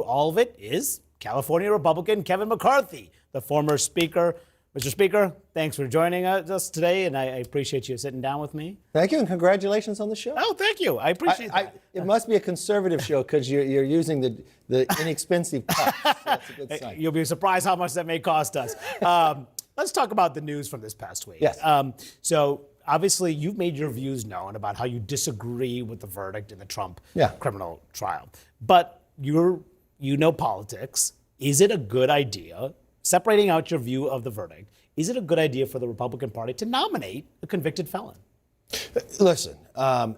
all of it is California Republican Kevin McCarthy, the former speaker. Mr. Speaker, thanks for joining us today, and I appreciate you sitting down with me. Thank you, and congratulations on the show. Oh, thank you. I appreciate that. It must be a conservative show because you're using the inexpensive cups. So that's a good sign. You'll be surprised how much that may cost us. Let's talk about the news from this past week. Yes. So obviously, you've made your views known about how you disagree with the verdict in the Trump criminal trial. But you know politics. Is it a good idea, separating out your view of the verdict, is it a good idea for the Republican Party to nominate a convicted felon? Listen,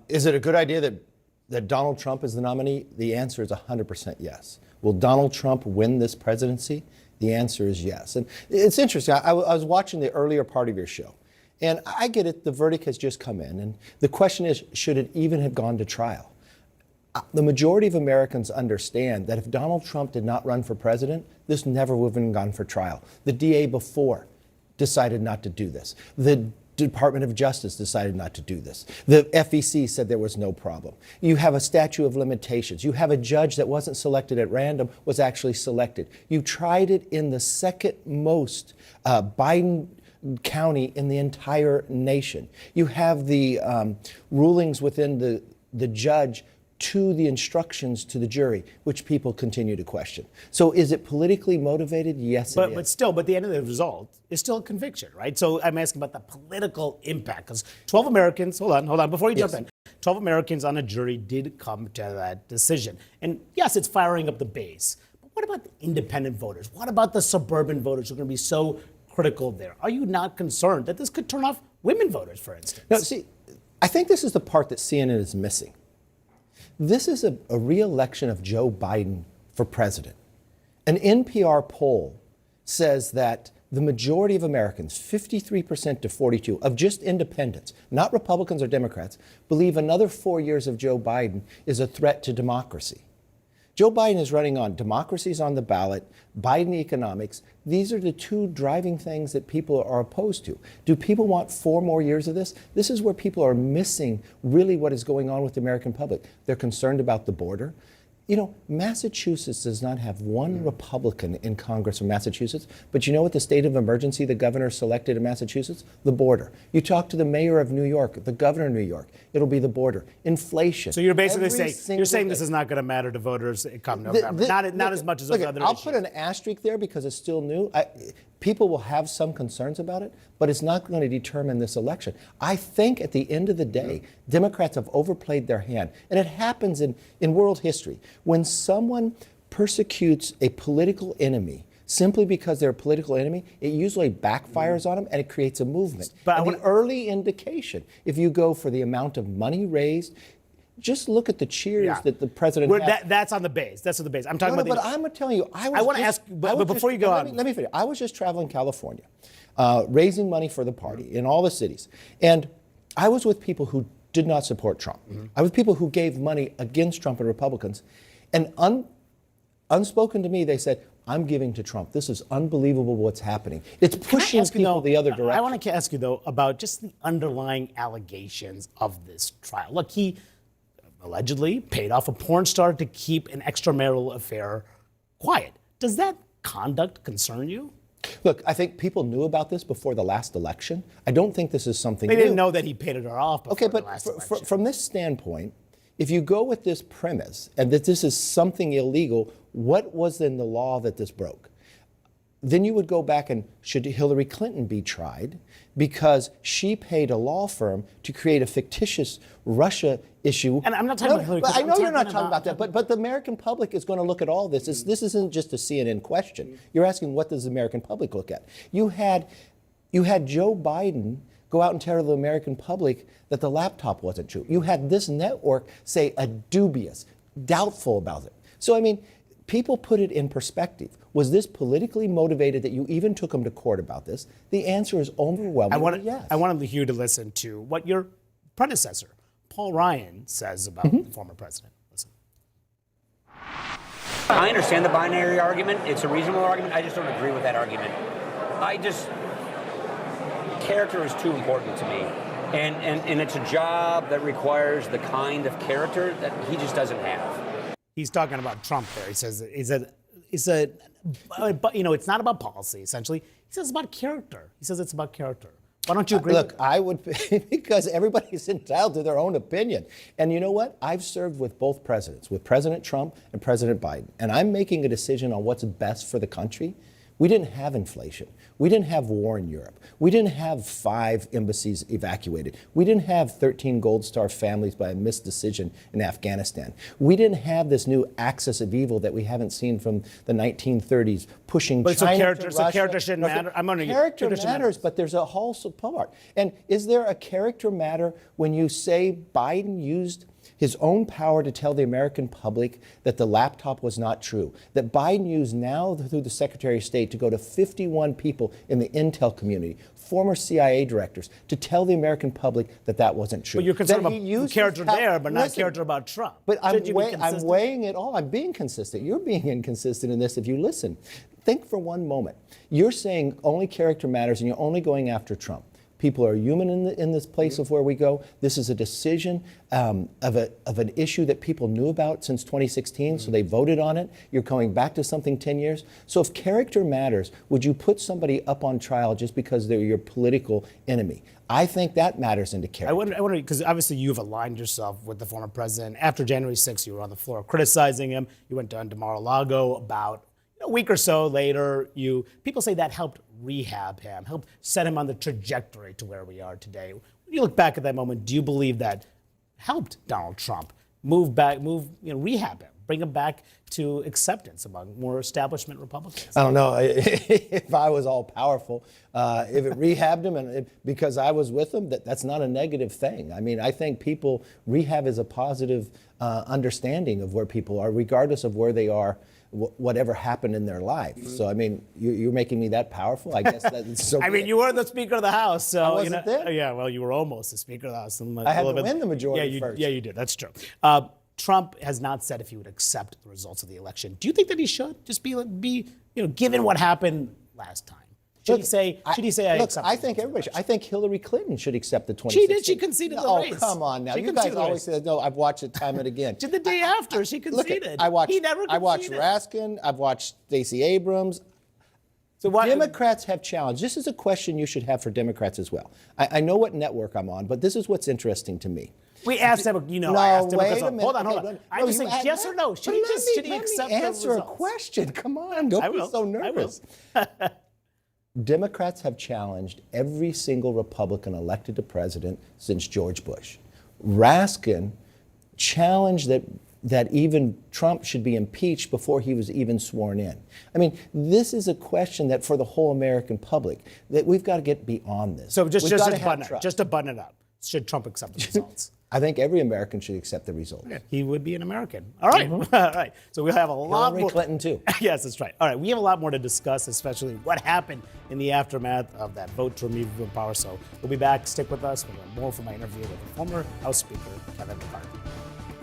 is it a good idea that Donald Trump is the nominee? The answer is 100% yes. Will Donald Trump win this presidency? The answer is yes. And it's interesting. I was watching the earlier part of your show, and I get it. The verdict has just come in, and the question is, should it even have gone to trial? The majority of Americans understand that if Donald Trump did not run for president, this never would have gone for trial. The DA before decided not to do this. The Department of Justice decided not to do this. The FEC said there was no problem. You have a statute of limitations. You have a judge that wasn't selected at random, was actually selected. You tried it in the second most Biden county in the entire nation. You have the rulings within the judge to the instructions to the jury, which people continue to question. So is it politically motivated? Yes, it is. But still, the end of the result is still a conviction, right? So I'm asking about the political impact, because 12 Americans, hold on, before you jump in, 12 Americans on a jury did come to that decision. And yes, it's firing up the base. But what about the independent voters? What about the suburban voters who are going to be so critical there? Are you not concerned that this could turn off women voters, for instance? No, see, I think this is the part that CNN is missing. This is a re-election of Joe Biden for president. An NPR poll says that the majority of Americans, 53% to 42%, of just independents, not Republicans or Democrats, believe another 4 years of Joe Biden is a threat to democracy. Joe Biden is running on democracies on the ballot, Biden economics. These are the two driving things that people are opposed to. Do people want 4 more years of this? This is where people are missing really what is going on with the American public. They're concerned about the border. You know, Massachusetts does not have one Republican in Congress from Massachusetts, but you know what the state of emergency the governor selected in Massachusetts? The border. You talk to the mayor of New York, the governor of New York, it'll be the border. Inflation. So you're basically saying this is not going to matter to voters come November. Not as much as those other issues. I'll put an asterisk there because it's still new. People will have some concerns about it, but it's not going to determine this election. I think at the end of the day, Democrats have overplayed their hand. And it happens in world history. When someone persecutes a political enemy simply because they're a political enemy, it usually backfires on them and it creates a movement. But the early indication, if you go for the amount of money raised, just look at the cheers that the president had. That's on the base. That's on the base. I'm talking about. But I'm telling you, I want to ask, but before you go on, let me finish. I was just traveling California, raising money for the party in all the cities, and I was with people who did not support Trump. I was with people who gave money against Trump and Republicans, and unspoken to me, they said, I'm giving to Trump. This is unbelievable what's happening. It's pushing people the other direction. I want to ask you, though, about just the underlying allegations of this trial. Look, he allegedly paid off a porn star to keep an extramarital affair quiet. Does that conduct concern you? Look, I think people knew about this before the last election. I don't think this is something They didn't know that he paid her off before the last election. Okay, but from this standpoint, if you go with this premise and that this is something illegal, what was in the law that this broke? Then you would go back and should Hillary Clinton be tried because she paid a law firm to create a fictitious Russia issue? And I'm not talking about Hillary Clinton. I know you're not talking about that, but the American public is going to look at all this. This isn't just a CNN question. You're asking what does the American public look at? You had Joe Biden go out and tell the American public that the laptop wasn't true. You had this network say a dubious, doubtful about it. So, I mean, people put it in perspective. Was this politically motivated that you even took him to court about this? The answer is overwhelmingly yes. I wanted you to listen to what your predecessor, Paul Ryan, says about the former president. Listen. I understand the binary argument. It's a reasonable argument. I just don't agree with that argument. Character is too important to me. And it's a job that requires the kind of character that he just doesn't have. He's talking about Trump there. He says but it's not about policy, essentially. He says it's about character. He says it's about character. Why don't you agree? Look, I would, because everybody's entitled to their own opinion. And you know what? I've served with both presidents, with President Trump and President Biden, and I'm making a decision on what's best for the country. We didn't have inflation. We didn't have war in Europe. We didn't have 5 embassies evacuated. We didn't have 13 Gold Star families by a missed decision in Afghanistan. We didn't have this new axis of evil that we haven't seen from the 1930s pushing China to Russia. So character shouldn't matter? Character matters, but there's a whole part. And is there a character matter when you say Biden used his own power to tell the American public that the laptop was not true, that Biden used now through the Secretary of State to go to 51 people in the intel community, former CIA directors, to tell the American public that that wasn't true. But you're concerned about character there, but not character about Trump. But I'm weighing it all. I'm being consistent. You're being inconsistent in this if you listen. Think for one moment. You're saying only character matters and you're only going after Trump. People are human in this place of where we go. This is a decision of an issue that people knew about since 2016, so they voted on it. You're going back to something 10 years. So if character matters, would you put somebody up on trial just because they're your political enemy? I think that matters into character. I wonder, because obviously you've aligned yourself with the former president. After January 6th, you were on the floor criticizing him. You went down to Mar-a-Lago about a week or so later. People say that helped rehab him, helped set him on the trajectory to where we are today. When you look back at that moment, do you believe that helped Donald Trump rehab him, bring him back to acceptance among more establishment Republicans? I don't know if I was all powerful. If it rehabbed him, and because I was with him, that's not a negative thing. I mean, I think rehab is a positive understanding of where people are, regardless of where they are, whatever happened in their life. Mm-hmm. So, I mean, you're making me that powerful? I guess that's so I mean, you were the Speaker of the House. So I wasn't there? Yeah, well, you were almost the Speaker of the House. I had to win the majority first. Yeah, you did. That's true. Trump has not said if he would accept the results of the election. Do you think that he should just be given what happened last time? Should he say, I accept? I think everybody should. I think Hillary Clinton should accept the 2016. She did. She conceded the race. Oh, come on now. You guys always say, no, I've watched it time and again. The day after, she conceded. Look, I watched Raskin. I've watched Stacey Abrams. So Democrats have challenged. This is a question you should have for Democrats as well. I know what network I'm on, but this is what's interesting to me. We asked them, I asked him. Hold on. I just say yes or no. Should he accept the results? Let me answer a question. Come on, don't be so nervous. Democrats have challenged every single Republican elected to president since George Bush. Raskin challenged that even Trump should be impeached before he was even sworn in. I mean, this is a question that for the whole American public, that we've got to get beyond this. So just to button it up, should Trump accept the results? I think every American should accept the results. Yeah, he would be an American. All right. Mm-hmm. All right. So we'll have a lot Hillary more. Clinton, too. Yes, that's right. All right. We have a lot more to discuss, especially what happened in the aftermath of that vote to remove him from power. So we'll be back. Stick with us. We'll learn more from my interview with the former House Speaker, Kevin McCarthy.